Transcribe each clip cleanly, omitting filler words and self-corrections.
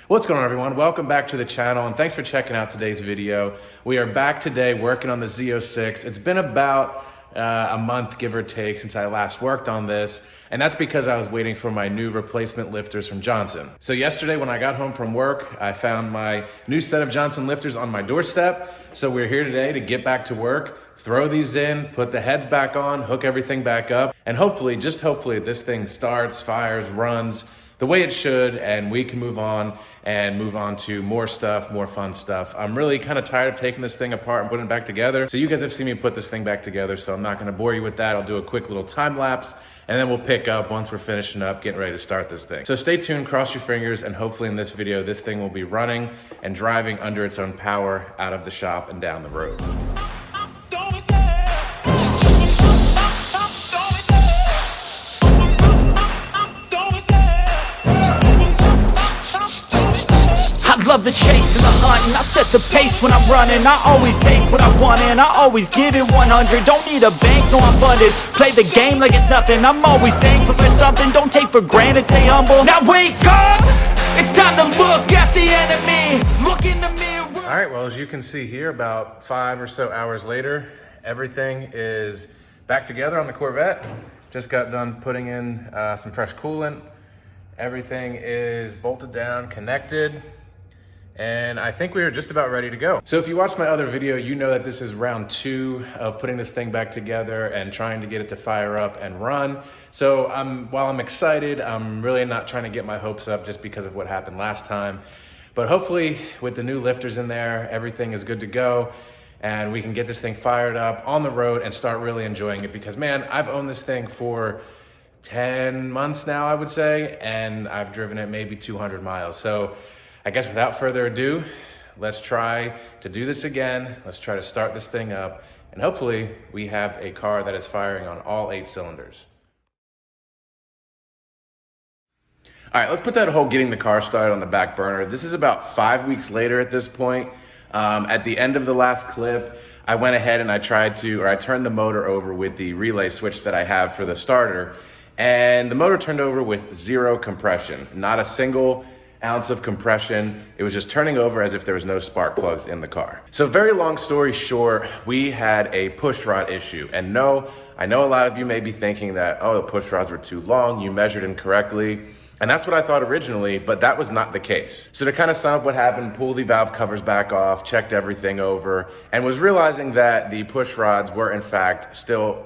What's going on, everyone? Welcome back to the channel, and thanks for checking out today's video. We are back today working on the Z06. It's been about a month, give or take, since I last worked on this, and that's because I was waiting for my new replacement lifters from Johnson. So yesterday when I got home from work, I found my new set of Johnson lifters on my doorstep. So we're here today to get back to work, throw these in, put the heads back on, hook everything back up, and hopefully, just hopefully, this thing starts, fires, runs the way it should, and we can move on to more stuff, more fun stuff. I'm really kind of tired of taking this thing apart and putting it back together. So you guys have seen me put this thing back together, so I'm not gonna bore you with that. I'll do a quick little time lapse, and then we'll pick up once we're finishing up, getting ready to start this thing. So stay tuned, cross your fingers, and hopefully in this video, this thing will be running and driving under its own power out of the shop and down the road. Love the chase and the hunt, and I set the pace when I'm running. I always take what I want and I always give it 100. Don't need a bank, no, I'm funded. Play the game like it's nothing. I'm always thankful for something. Don't take for granted, stay humble. Now wake up, it's time to look at the enemy. Look in the mirror. All right, well, as you can see here, about 5 or so hours later, everything is back together on the Corvette. Just got done putting in some fresh coolant. Everything is bolted down, connected, and I think we are just about ready to go. So if you watched my other video, you know that this is round 2 of putting this thing back together and trying to get it to fire up and run. So while I'm excited, I'm really not trying to get my hopes up just because of what happened last time. But hopefully with the new lifters in there, everything is good to go and we can get this thing fired up on the road and start really enjoying it, because man, I've owned this thing for 10 months now, I would say, and I've driven it maybe 200 miles. So I guess without further ado, let's try to do this again. Let's try to start this thing up, and hopefully we have a car that is firing on all 8 cylinders. All right, let's put that whole getting the car started on the back burner. This is about 5 weeks later at this point. At the end of the last clip, I went ahead and I turned the motor over with the relay switch that I have for the starter, and the motor turned over with 0 compression, not a single ounce of compression. It was just turning over as if there was no spark plugs in the car. So very long story short, we had a push rod issue. And no, I know a lot of you may be thinking that, oh, the push rods were too long, you measured incorrectly. And that's what I thought originally, but that was not the case. So to kind of sum up what happened, pulled the valve covers back off, checked everything over, and was realizing that the push rods were in fact still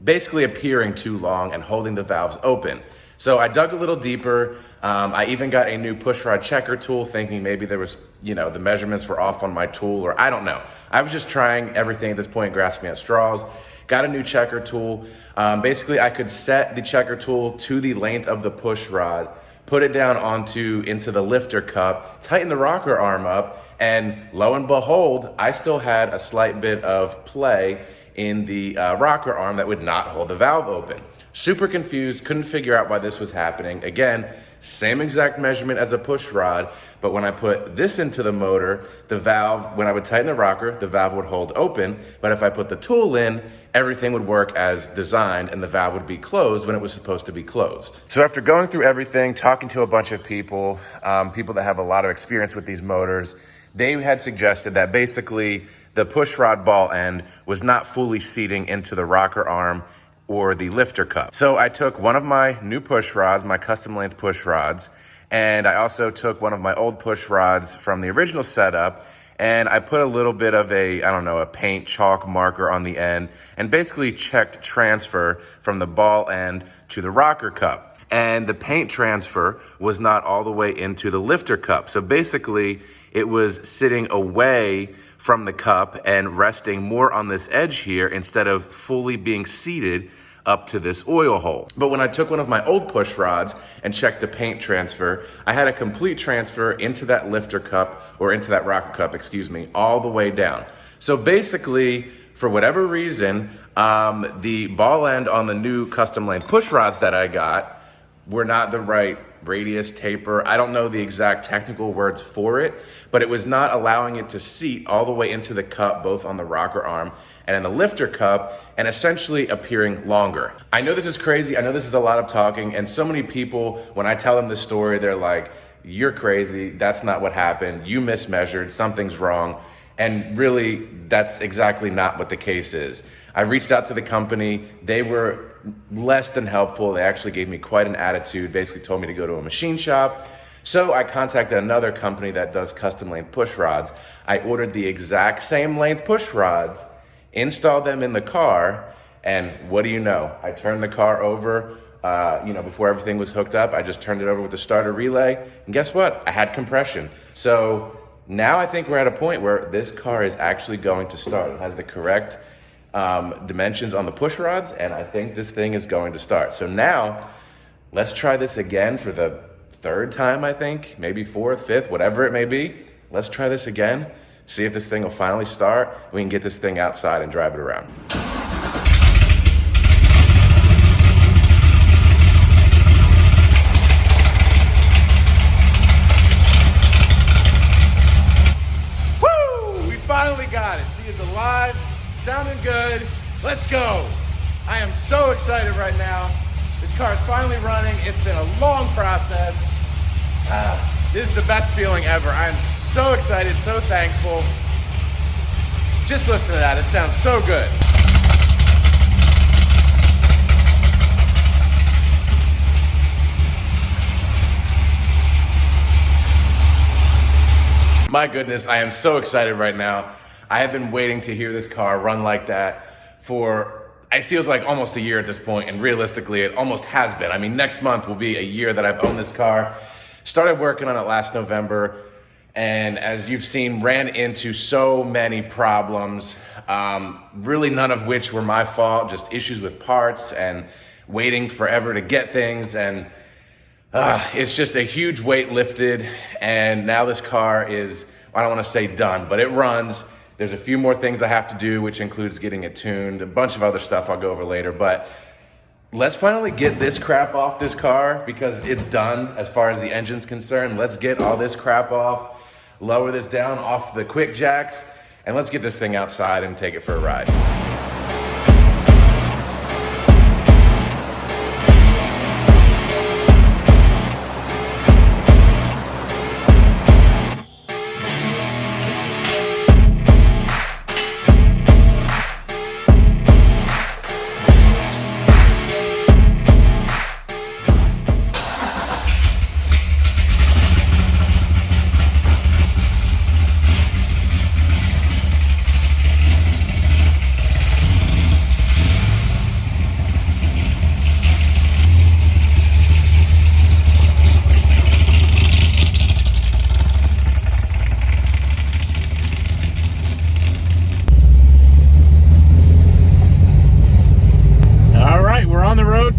basically appearing too long and holding the valves open. So I dug a little deeper. I even got a new push rod checker tool, thinking maybe there was, the measurements were off on my tool, or I don't know. I was just trying everything at this point, grasping at straws. Got a new checker tool. Basically, I could set the checker tool to the length of the push rod, put it down into the lifter cup, tighten the rocker arm up, and lo and behold, I still had a slight bit of play in the rocker arm that would not hold the valve open. Super confused, couldn't figure out why this was happening. Again, same exact measurement as a push rod, but when I put this into the motor, the valve, when I would tighten the rocker, the valve would hold open, but if I put the tool in, everything would work as designed and the valve would be closed when it was supposed to be closed. So after going through everything, talking to a bunch of people, people that have a lot of experience with these motors, they had suggested that basically the push rod ball end was not fully seating into the rocker arm or the lifter cup. So I took one of my new push rods, my custom length push rods, and I also took one of my old push rods from the original setup, and I put a little bit of a paint chalk marker on the end, and basically checked transfer from the ball end to the rocker cup. And the paint transfer was not all the way into the lifter cup. So basically it was sitting away from the cup and resting more on this edge here instead of fully being seated up to this oil hole. But when I took one of my old push rods and checked the paint transfer, I had a complete transfer into that lifter cup, or into that rocker cup, all the way down. So basically, for whatever reason, the ball end on the new custom length push rods that I got were not the right radius, taper. I don't know the exact technical words for it, but it was not allowing it to seat all the way into the cup, both on the rocker arm and in the lifter cup, and essentially appearing longer. I know this is crazy. I know this is a lot of talking, and so many people, when I tell them this story, they're like, you're crazy. That's not what happened. You mismeasured. Something's wrong. And really, that's exactly not what the case is. I reached out to the company. They were less than helpful. They actually gave me quite an attitude, basically told me to go to a machine shop. So I contacted another company that does custom length push rods. I ordered the exact same length push rods, installed them in the car, and what do you know? I turned the car over, before everything was hooked up. I just turned it over with the starter relay, and guess what? I had compression. So now I think we're at a point where this car is actually going to start. It has the correct dimensions on the push rods, and I think this thing is going to start. So now, let's try this again for the third time, I think, maybe fourth, fifth, whatever it may be. Let's try this again, see if this thing will finally start. We can get this thing outside and drive it around. Woo! We finally got it. She is alive, sounding good. Let's go. I am so excited right now. This car is finally running. It's been a long process. This is the best feeling ever. I'm so excited, so thankful. Just listen to that. It sounds so good. My goodness, I am so excited right now. I have been waiting to hear this car run like that for, it feels like almost a year at this point, and realistically, it almost has been. I mean, next month will be a year that I've owned this car. Started working on it last November, and as you've seen, ran into so many problems, really none of which were my fault, just issues with parts and waiting forever to get things, and it's just a huge weight lifted, and now this car is, I don't want to say done, but it runs. There's a few more things I have to do, which includes getting it tuned, a bunch of other stuff I'll go over later, but let's finally get this crap off this car because it's done as far as the engine's concerned. Let's get all this crap off, lower this down off the quick jacks, and let's get this thing outside and take it for a ride.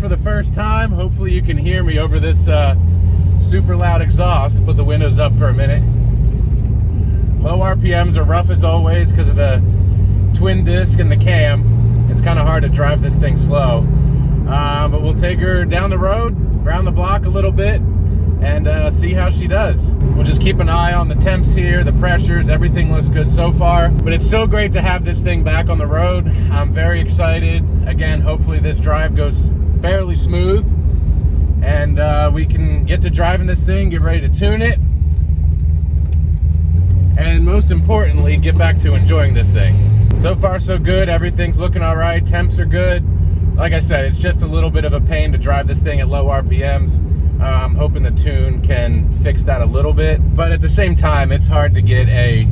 For the first time, hopefully you can hear me over this super loud exhaust. Put the windows up for a minute. Low RPMs are rough as always because of the twin disc and the cam. It's kind of hard to drive this thing slow, but we'll take her down the road, around the block a little bit, and see how she does. We'll just keep an eye on the temps here, the pressures, everything looks good so far. But it's so great to have this thing back on the road. I'm very excited. Again, hopefully this drive goes fairly smooth, and we can get to driving this thing, get ready to tune it, and most importantly, get back to enjoying this thing. So far so good, everything's looking all right, temps are good. Like I said, it's just a little bit of a pain to drive this thing at low RPMs. I'm hoping the tune can fix that a little bit, but at the same time, it's hard to get a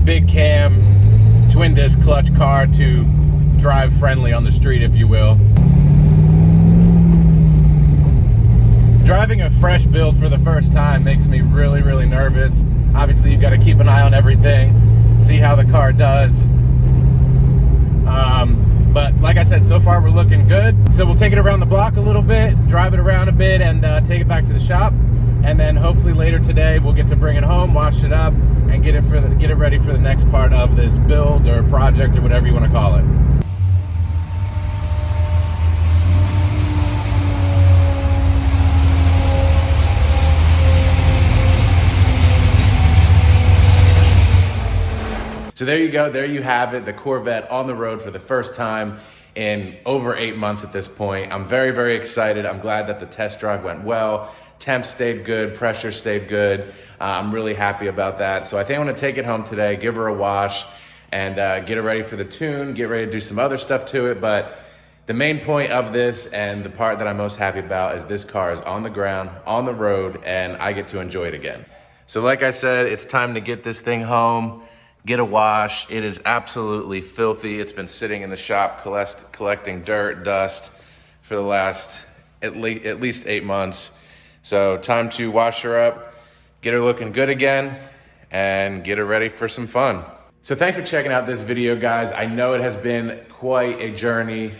big cam, twin disc clutch car to drive friendly on the street, if you will. Driving a fresh build for the first time makes me really, really nervous. Obviously, you've got to keep an eye on everything, see how the car does. But like I said, so far we're looking good. So we'll take it around the block a little bit, drive it around a bit, and take it back to the shop. And then hopefully later today we'll get to bring it home, wash it up, and get it ready for the next part of this build or project or whatever you want to call it. So there you go, there you have it, the Corvette on the road for the first time in over 8 months at this point. I'm very, very excited. I'm glad that the test drive went well, Temp stayed good, pressure stayed good. I'm really happy about that. So I think I'm gonna take it home today, give her a wash, and get it ready for the tune, get ready to do some other stuff to it. But the main point of this, and the part that I'm most happy about, is this car is on the ground, on the road, and I get to enjoy it again. So like I said, it's time to get this thing home, get a wash. It is absolutely filthy. It's been sitting in the shop collecting dirt, dust for the last at least 8 months. So time to wash her up, get her looking good again, and get her ready for some fun. So thanks for checking out this video, guys. I know it has been quite a journey.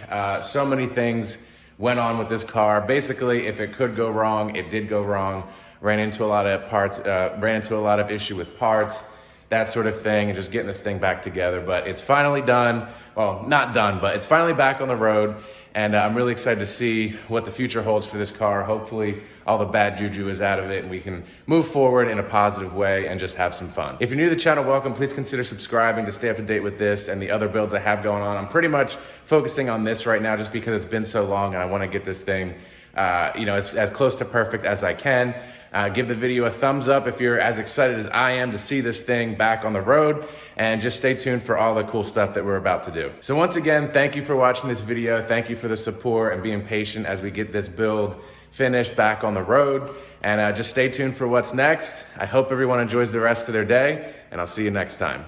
So many things went on with this car. Basically, if it could go wrong, it did go wrong. Ran into a lot of parts, ran into a lot of issue with parts, that sort of thing, and just getting this thing back together. But it's finally done. Well, not done, but it's finally back on the road. And I'm really excited to see what the future holds for this car. Hopefully all the bad juju is out of it and we can move forward in a positive way and just have some fun. If you're new to the channel, welcome. Please consider subscribing to stay up to date with this and the other builds I have going on. I'm pretty much focusing on this right now just because it's been so long and I want to get this thing as close to perfect as I can. Give the video a thumbs up if you're as excited as I am to see this thing back on the road, and just stay tuned for all the cool stuff that we're about to do. So once again, thank you for watching this video. Thank you for the support and being patient as we get this build finished back on the road, and just stay tuned for what's next. I hope everyone enjoys the rest of their day, and I'll see you next time.